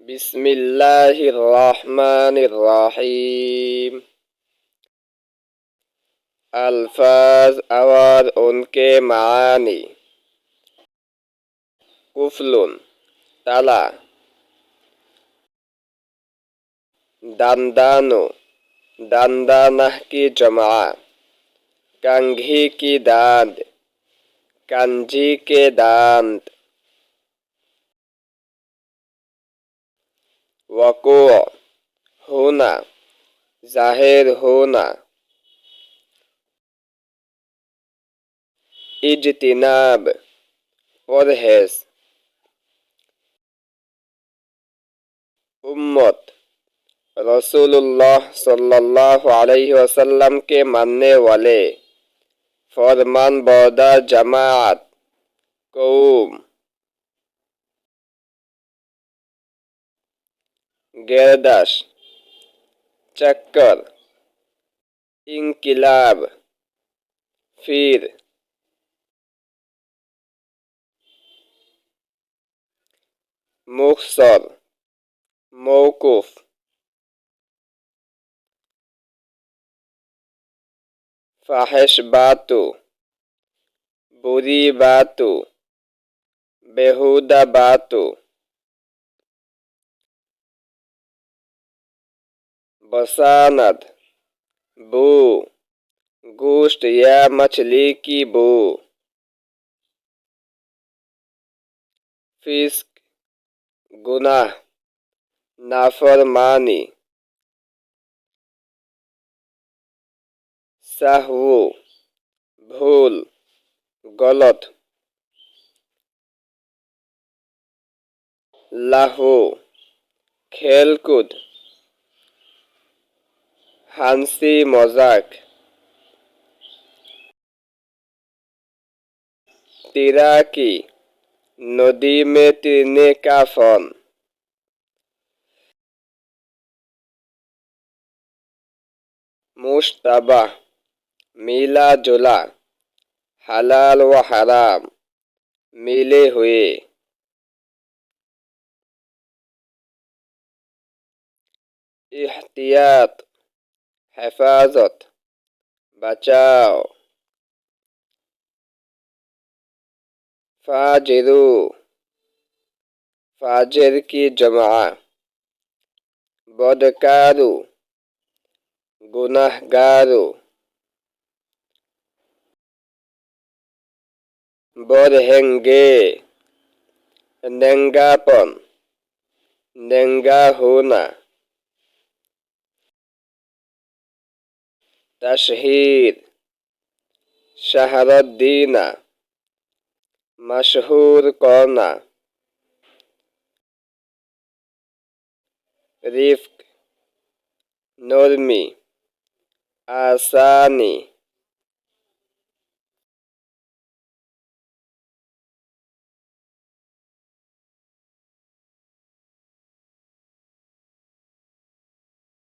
बिस्मिल्लाहिर रहमानिर रहीम। अल्फाज और उनके मानी। कुफलुन ताला। दांदानो दांदानह की जमा। कंघी की दांत कंजी के दांत। वक़ू होना जाहिर होना। इज्तिनाब परहेज़। उम्मत रसूलुल्लाह सल्लल्लाहु अलैहि वसल्लम के मानने वाले फरमान बरदार जमात कौम। गर्दश चक्कर। इंकिलाब फिर। मुख्सर मौकूफ। फाहिश बातों बुरी बातों बेहुदा बातों। बसानत बू गोश्त या मछली की बू। फिस्क गुनाह नाफरमानी। सहवो भूल गलत। लहवो खेलकूद। हंसी मजाक। तैराकी नदी में तैरने का फन। मुश्तबा मिला जुला हलाल व हराम मिले हुए। एहतियात हिफाजत बचाव। फाजिरू फाजिर की जमा। बदकारू गुनहगारू। बरहंगे नंगापन नंगा होना। तशहीर शहरदीना मशहूर करना। रिफ्क नरमी आसानी।